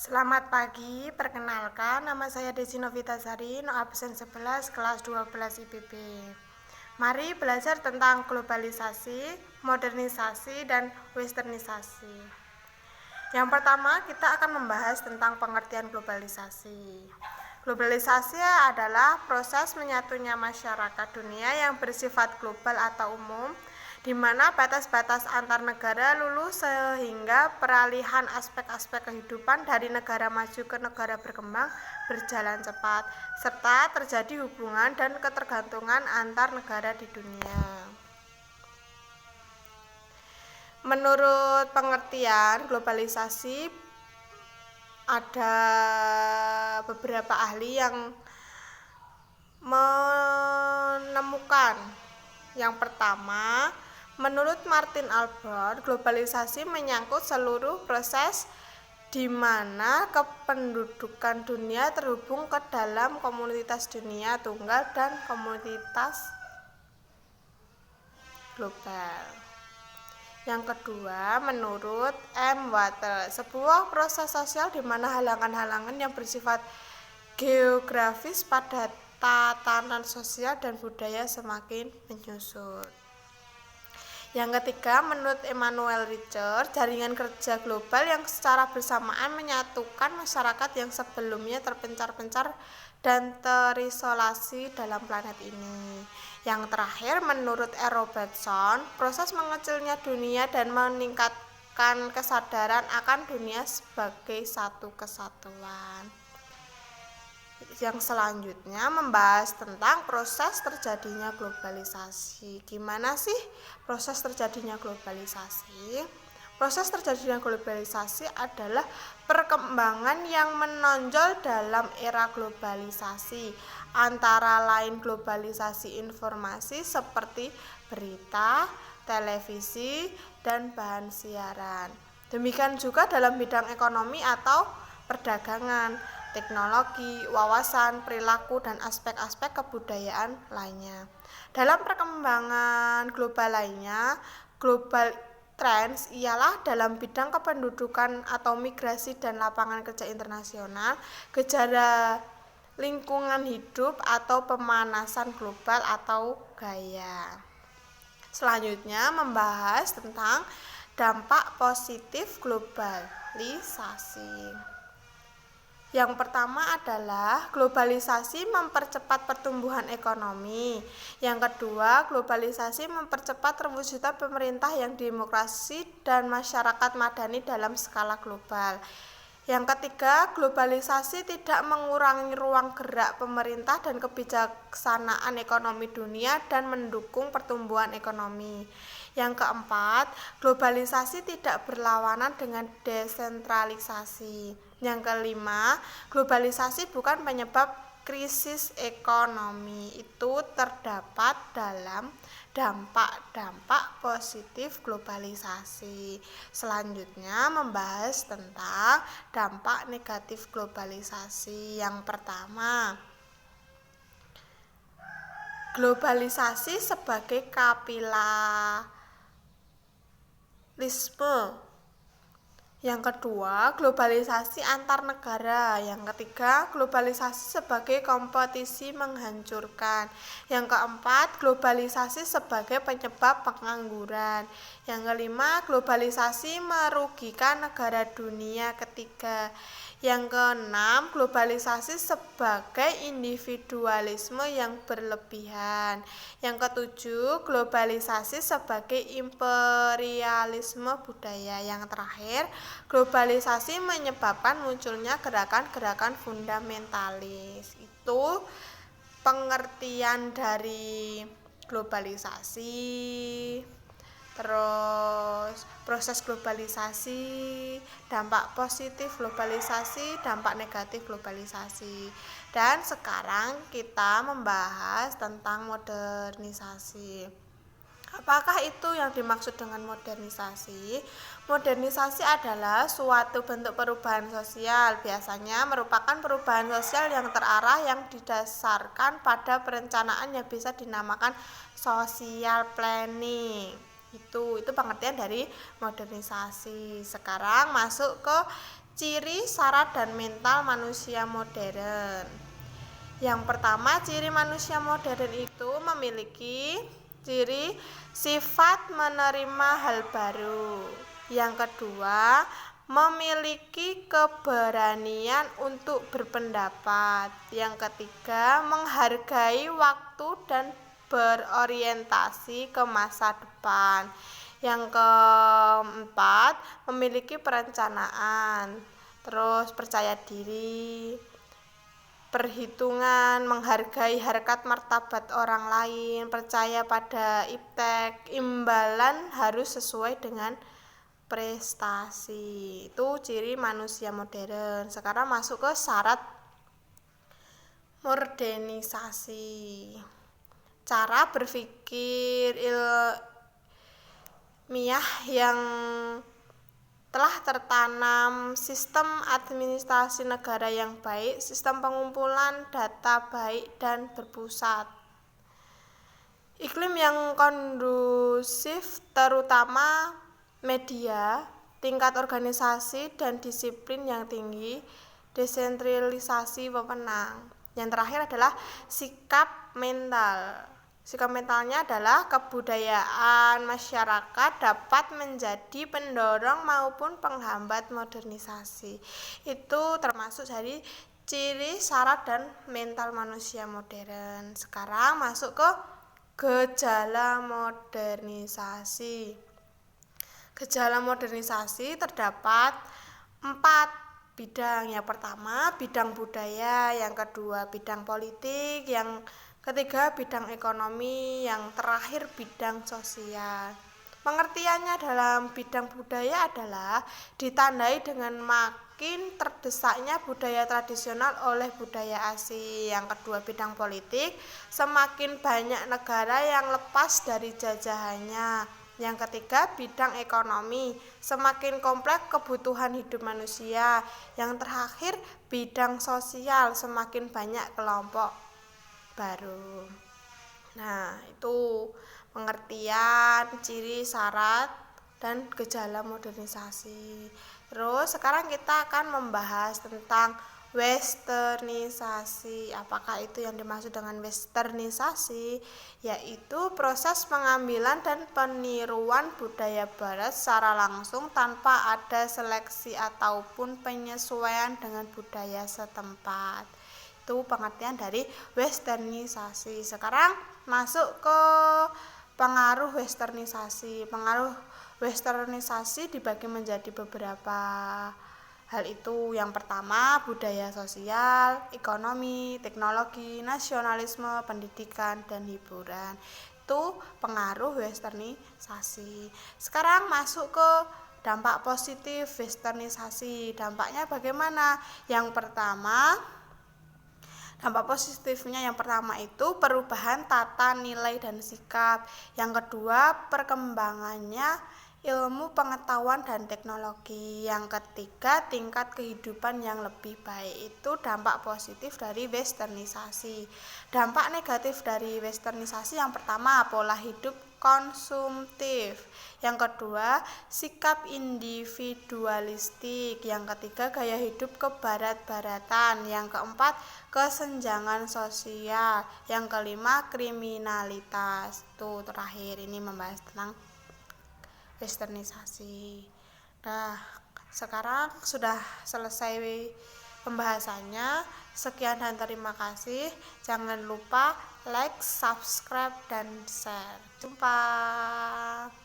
Selamat pagi, perkenalkan nama saya Desi Novitasari, no absen 11, kelas 12 IPB. Mari belajar tentang globalisasi, modernisasi, dan westernisasi. Yang pertama, kita akan membahas tentang pengertian globalisasi. Globalisasi adalah proses menyatunya masyarakat dunia yang bersifat global atau umum, di mana batas-batas antar negara lulus sehingga peralihan aspek-aspek kehidupan dari negara maju ke negara berkembang berjalan cepat, serta terjadi hubungan dan ketergantungan antar negara di dunia. Menurut pengertian globalisasi, ada beberapa ahli yang menemukan. Yang pertama, menurut Martin Albert, globalisasi menyangkut seluruh proses di mana kependudukan dunia terhubung ke dalam komunitas dunia tunggal dan komunitas global. Yang kedua, menurut M. Water, sebuah proses sosial di mana halangan-halangan yang bersifat geografis pada tatanan sosial dan budaya semakin menyusut. Yang ketiga, menurut Emmanuel Richard, jaringan kerja global yang secara bersamaan menyatukan masyarakat yang sebelumnya terpencar-pencar dan terisolasi dalam planet ini. Yang terakhir, menurut E. Robertson, proses mengecilnya dunia dan meningkatkan kesadaran akan dunia sebagai satu kesatuan. Yang selanjutnya membahas tentang proses terjadinya globalisasi. Gimana sih proses terjadinya globalisasi? Proses terjadinya globalisasi adalah perkembangan yang menonjol dalam era globalisasi, antara lain globalisasi informasi seperti berita, televisi, dan bahan siaran. Demikian juga dalam bidang ekonomi atau perdagangan, teknologi, wawasan, perilaku, dan aspek-aspek kebudayaan lainnya. Dalam perkembangan global lainnya, global trends ialah dalam bidang kependudukan atau migrasi dan lapangan kerja internasional, gejala lingkungan hidup atau pemanasan global atau gaya. Selanjutnya membahas tentang dampak positif globalisasi. Yang pertama adalah globalisasi mempercepat pertumbuhan ekonomi. Yang kedua, globalisasi mempercepat terwujudnya pemerintah yang demokrasi dan masyarakat madani dalam skala global. Yang ketiga, globalisasi tidak mengurangi ruang gerak pemerintah dan kebijaksanaan ekonomi dunia dan mendukung pertumbuhan ekonomi. Yang keempat, globalisasi tidak berlawanan dengan desentralisasi. Yang kelima, globalisasi bukan penyebab krisis ekonomi. Itu terdapat dalam dampak-dampak positif globalisasi. Selanjutnya membahas tentang dampak negatif globalisasi. Yang pertama, globalisasi sebagai kapitalisme. Yang kedua, globalisasi antar negara. Yang ketiga, globalisasi sebagai kompetisi menghancurkan. Yang keempat, globalisasi sebagai penyebab pengangguran. Yang kelima, globalisasi merugikan negara dunia ketiga. Yang keenam, globalisasi sebagai individualisme yang berlebihan. Yang ketujuh, globalisasi sebagai imperialisme budaya. Yang terakhir, globalisasi menyebabkan munculnya gerakan-gerakan fundamentalis. Itu pengertian dari globalisasi. Terus proses globalisasi, dampak positif globalisasi, dampak negatif globalisasi. Dan sekarang kita membahas tentang modernisasi. Apakah itu yang dimaksud dengan modernisasi? Modernisasi adalah suatu bentuk perubahan sosial, biasanya merupakan perubahan sosial yang terarah yang didasarkan pada perencanaan yang bisa dinamakan social planning. Itu pengertian dari modernisasi. Sekarang masuk ke Ciri, syarat, dan mental manusia modern. Yang pertama, ciri manusia modern itu memiliki ciri sifat menerima hal baru. Yang kedua, memiliki keberanian untuk berpendapat. Yang ketiga, menghargai waktu dan berorientasi ke masa depan. Yang keempat, memiliki perencanaan, terus percaya diri, perhitungan, menghargai harkat martabat orang lain, percaya pada iptek, imbalan harus sesuai dengan prestasi. Itu ciri manusia modern. Sekarang masuk ke syarat modernisasi. Cara berpikir ilmiah yang telah tertanam, sistem administrasi negara yang baik, sistem pengumpulan data baik dan berpusat, iklim yang kondusif terutama media, tingkat organisasi dan disiplin yang tinggi, desentralisasi wewenang. Yang terakhir adalah sikap mental. Sikap mentalnya adalah kebudayaan masyarakat dapat menjadi pendorong maupun penghambat modernisasi. Itu termasuk dari ciri, syarat, dan mental manusia modern. Sekarang masuk ke gejala modernisasi. Gejala modernisasi terdapat 4 bidang. Yang pertama, bidang budaya. Yang kedua, bidang politik. Yang ketiga, bidang ekonomi. Yang terakhir, bidang sosial. Pengertiannya dalam bidang budaya adalah ditandai dengan makin terdesaknya budaya tradisional oleh budaya asing. Yang kedua, bidang politik, semakin banyak negara yang lepas dari jajahannya. Yang ketiga, bidang ekonomi, semakin kompleks kebutuhan hidup manusia. Yang terakhir, bidang sosial, semakin banyak kelompok baru. Nah, itu pengertian, ciri, syarat, dan gejala modernisasi. Terus sekarang kita akan membahas tentang westernisasi. Apakah itu yang dimaksud dengan westernisasi? Yaitu proses pengambilan dan peniruan budaya barat secara langsung tanpa ada seleksi ataupun penyesuaian dengan budaya setempat. Itu pengertian dari westernisasi. Sekarang masuk ke pengaruh westernisasi. Pengaruh westernisasi dibagi menjadi beberapa hal itu. Yang pertama, budaya sosial, ekonomi, teknologi, nasionalisme, pendidikan, dan hiburan. Itu pengaruh westernisasi. Sekarang masuk ke dampak positif westernisasi. Dampaknya bagaimana? Yang pertama, dampak positifnya yang pertama itu perubahan tata nilai dan sikap. Yang kedua, perkembangannya ilmu pengetahuan dan teknologi. Yang ketiga, tingkat kehidupan yang lebih baik. Itu dampak positif dari westernisasi. Dampak negatif dari westernisasi yang pertama, pola hidup konsumtif. Yang kedua, sikap individualistik. Yang ketiga, gaya hidup kebarat-baratan. Yang keempat, kesenjangan sosial. Yang kelima, kriminalitas. Itu terakhir, ini membahas tentang westernisasi. Nah, sekarang sudah selesai pembahasannya. Sekian dan terima kasih. Jangan lupa like, subscribe, dan share. Jumpa.